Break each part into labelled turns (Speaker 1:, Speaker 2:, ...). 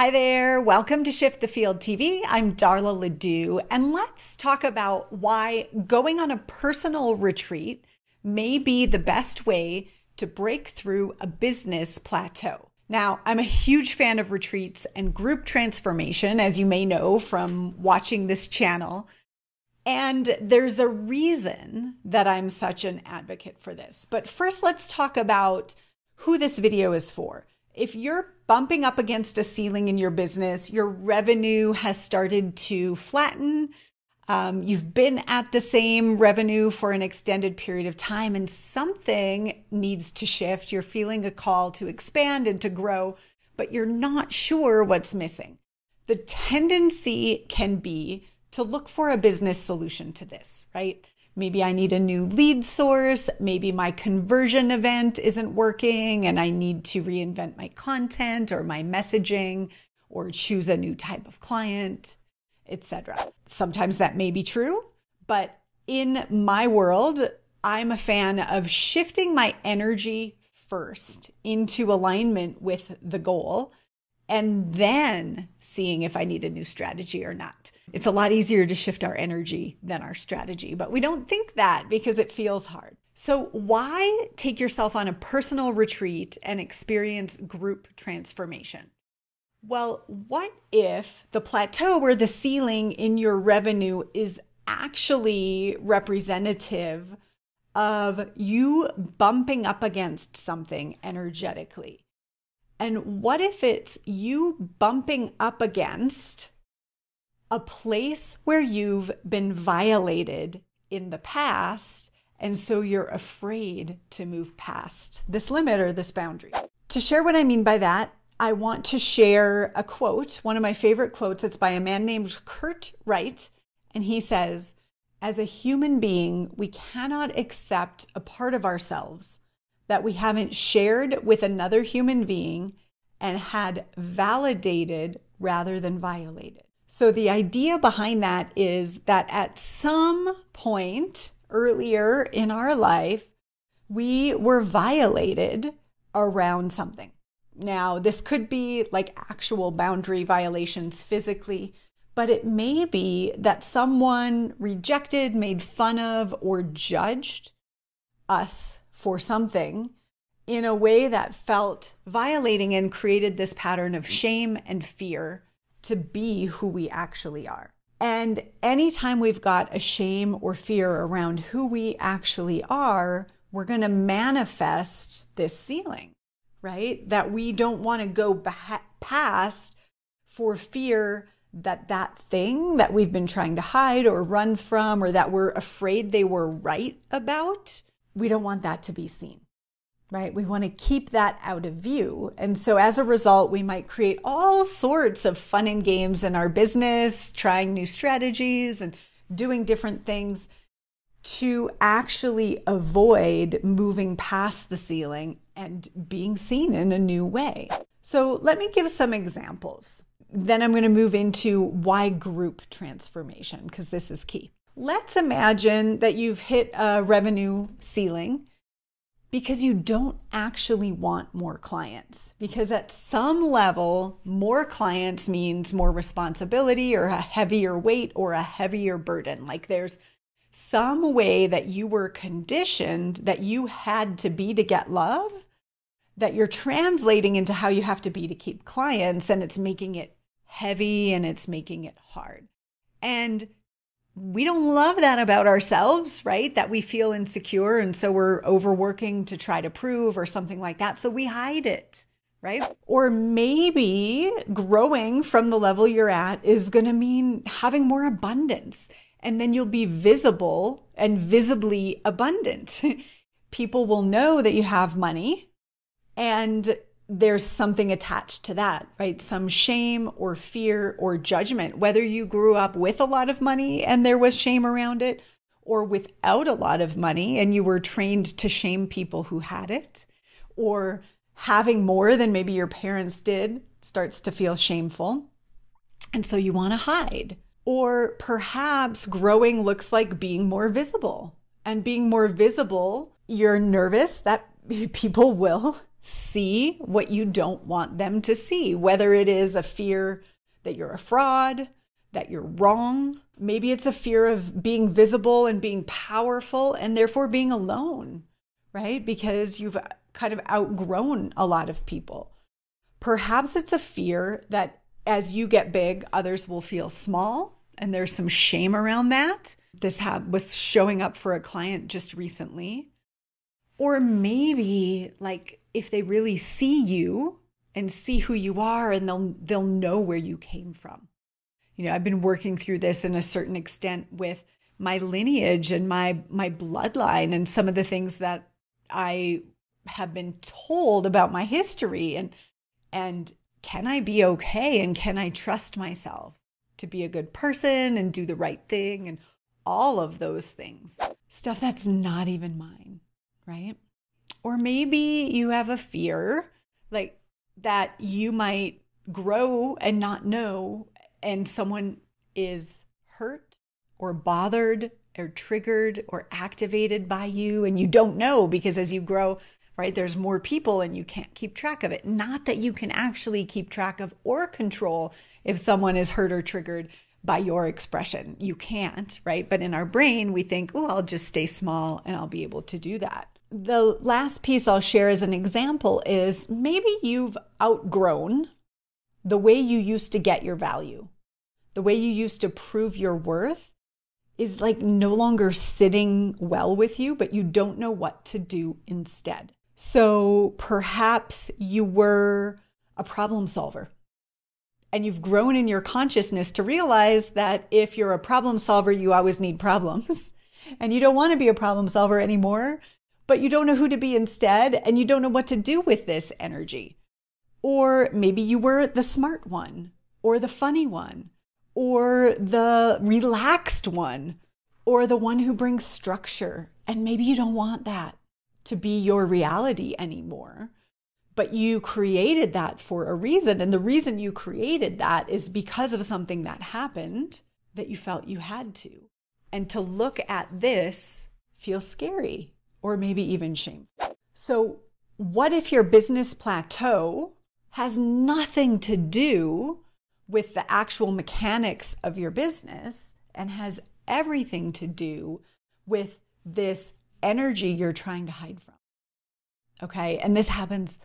Speaker 1: Hi there, welcome to Shift the Field TV. I'm Darla Ledoux, and let's talk about why going on a personal retreat may be the best way to break through a business plateau. Now, I'm a huge fan of retreats and group transformation, as you may know from watching this channel. And there's a reason that I'm such an advocate for this. But first, let's talk about who this video is for. If you're bumping up against a ceiling in your business, your revenue has started to flatten, you've been at the same revenue for an extended period of time, and something needs to shift. You're feeling a call to expand and to grow, but you're not sure what's missing. The tendency can be to look for a business solution to this, right? Maybe I need a new lead source. Maybe my conversion event isn't working and I need to reinvent my content or my messaging or choose a new type of client, etc. Sometimes that may be true, but in my world, I'm a fan of shifting my energy first into alignment with the goal and then seeing if I need a new strategy or not. It's a lot easier to shift our energy than our strategy, but we don't think that because it feels hard. So why take yourself on a personal retreat and experience group transformation? Well, what if the plateau or the ceiling in your revenue is actually representative of you bumping up against something energetically? And what if it's you bumping up against a place where you've been violated in the past, and so you're afraid to move past this limit or this boundary? To share what I mean by that, I want to share a quote, one of my favorite quotes. It's by a man named Kurt Wright, and he says, "As a human being, we cannot accept a part of ourselves that we haven't shared with another human being and had validated rather than violated." So the idea behind that is that at some point earlier in our life, we were violated around something. Now, this could be like actual boundary violations physically, but it may be that someone rejected, made fun of, or judged us for something in a way that felt violating and created this pattern of shame and fear to be who we actually are. And anytime we've got a shame or fear around who we actually are, we're going to manifest this ceiling, right? That we don't want to go past for fear that that thing that we've been trying to hide or run from, or that we're afraid they were right about, we don't want that to be seen. Right? We want to keep that out of view. And so as a result, we might create all sorts of fun and games in our business, trying new strategies and doing different things to actually avoid moving past the ceiling and being seen in a new way. So let me give some examples. Then I'm going to move into why group transformation, because this is key. Let's imagine that you've hit a revenue ceiling because you don't actually want more clients. Because at some level, more clients means more responsibility or a heavier weight or a heavier burden. Like there's some way that you were conditioned that you had to be to get love, that you're translating into how you have to be to keep clients, and it's making it heavy and it's making it hard. And we don't love that about ourselves, right? That we feel insecure, and so we're overworking to try to prove or something like that. So we hide it, right? Or maybe growing from the level you're at is going to mean having more abundance, and then you'll be visible and visibly abundant. People will know that you have money, and there's something attached to that, right? Some shame or fear or judgment, whether you grew up with a lot of money and there was shame around it, or without a lot of money and you were trained to shame people who had it, or having more than maybe your parents did starts to feel shameful. And so you want to hide. Or perhaps growing looks like being more visible, and being more visible, you're nervous that people will see what you don't want them to see, whether it is a fear that you're a fraud, that you're wrong. Maybe it's a fear of being visible and being powerful and therefore being alone, right? Because you've kind of outgrown a lot of people. Perhaps it's a fear that as you get big, others will feel small, and there's some shame around that. This was showing up for a client just recently. Or maybe like if they really see you and see who you are, and they'll know where you came from. You know, I've been working through this in a certain extent with my lineage and my bloodline and some of the things that I have been told about my history, and can I be okay, and can I trust myself to be a good person and do the right thing and all of those things. Stuff that's not even mine, right? Or maybe you have a fear like that you might grow and not know, and someone is hurt or bothered or triggered or activated by you, and you don't know because as you grow, right, there's more people and you can't keep track of it. Not that you can actually keep track of or control if someone is hurt or triggered by your expression. You can't, right? But in our brain, we think, oh, I'll just stay small and I'll be able to do that. The last piece I'll share as an example is maybe you've outgrown the way you used to get your value. The way you used to prove your worth is like no longer sitting well with you, but you don't know what to do instead. So perhaps you were a problem solver, and you've grown in your consciousness to realize that if you're a problem solver, you always need problems, and you don't want to be a problem solver anymore, but you don't know who to be instead, and you don't know what to do with this energy. Or maybe you were the smart one, or the funny one, or the relaxed one, or the one who brings structure. And maybe you don't want that to be your reality anymore, but you created that for a reason. And the reason you created that is because of something that happened that you felt you had to. And to look at this feels scary, or maybe even shameful. So what if your business plateau has nothing to do with the actual mechanics of your business and has everything to do with this energy you're trying to hide from? Okay. And this happens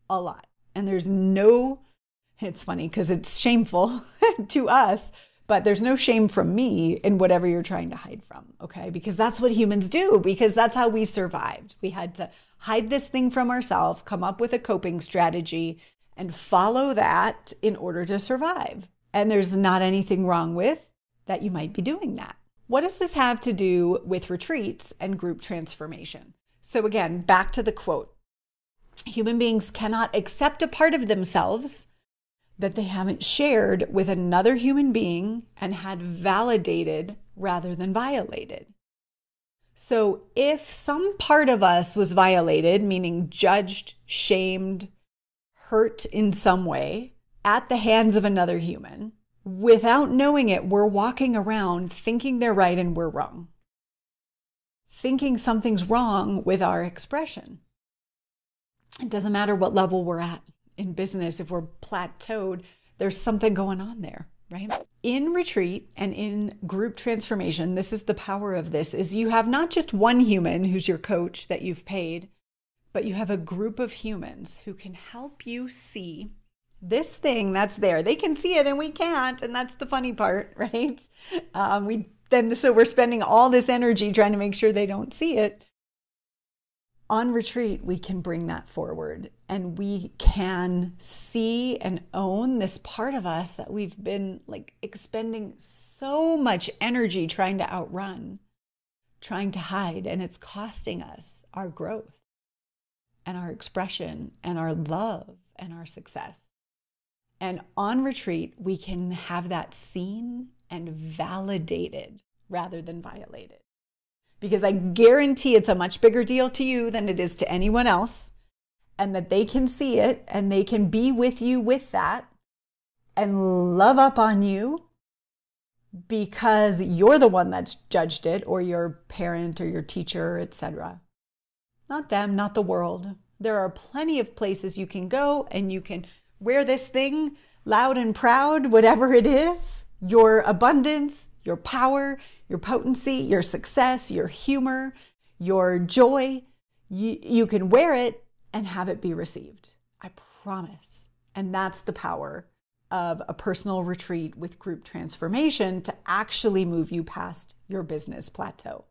Speaker 1: a lot. And it's funny because it's shameful to us, but there's no shame from me in whatever you're trying to hide from. Okay. Because that's what humans do, because that's how we survived. We had to hide this thing from ourselves, come up with a coping strategy, and follow that in order to survive. And there's not anything wrong with that you might be doing that. What does this have to do with retreats and group transformation? So again, back to the quote. Human beings cannot accept a part of themselves that they haven't shared with another human being and had validated rather than violated. So if some part of us was violated, meaning judged, shamed, hurt in some way at the hands of another human, without knowing it, we're walking around thinking they're right and we're wrong. Thinking something's wrong with our expression. It doesn't matter what level we're at in business. If we're plateaued, there's something going on there, right? In retreat and in group transformation, this is the power of this, is you have not just one human who's your coach that you've paid, but you have a group of humans who can help you see this thing that's there. They can see it and we can't. And that's the funny part, right? So we're spending all this energy trying to make sure they don't see it. On retreat, we can bring that forward and we can see and own this part of us that we've been like expending so much energy trying to outrun, trying to hide, and it's costing us our growth and our expression and our love and our success. And on retreat, we can have that seen and validated rather than violated. Because I guarantee it's a much bigger deal to you than it is to anyone else, and that they can see it and they can be with you with that and love up on you because you're the one that's judged it, or your parent or your teacher, etc. Not them, not the world, There are plenty of places you can go and you can wear this thing loud and proud, whatever it is, your abundance, your power, your potency, your success, your humor, your joy. You can wear it and have it be received. I promise. And that's the power of a personal retreat with group transformation to actually move you past your business plateau.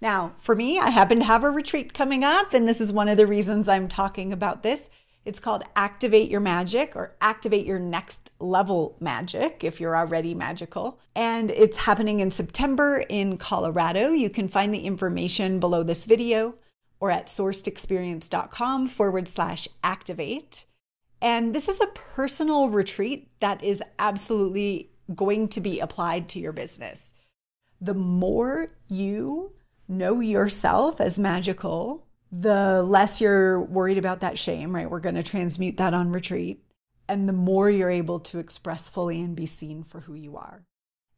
Speaker 1: Now, for me, I happen to have a retreat coming up, and this is one of the reasons I'm talking about this. It's called Activate Your Magic, or Activate Your Next Level Magic if you're already magical. And it's happening in September in Colorado. You can find the information below this video or at sourcedexperience.com/activate. And this is a personal retreat that is absolutely going to be applied to your business. The more you know yourself as magical, the less you're worried about that shame, right? We're going to transmute that on retreat. And the more you're able to express fully and be seen for who you are.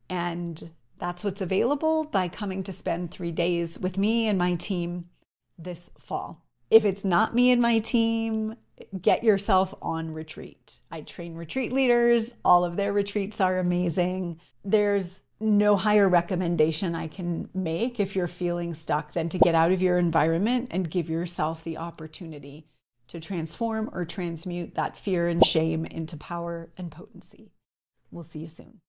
Speaker 1: And that's what's available by coming to spend 3 days with me and my team this fall. If it's not me and my team, get yourself on retreat. I train retreat leaders. All of their retreats are amazing. There's no higher recommendation I can make if you're feeling stuck than to get out of your environment and give yourself the opportunity to transform or transmute that fear and shame into power and potency. We'll see you soon.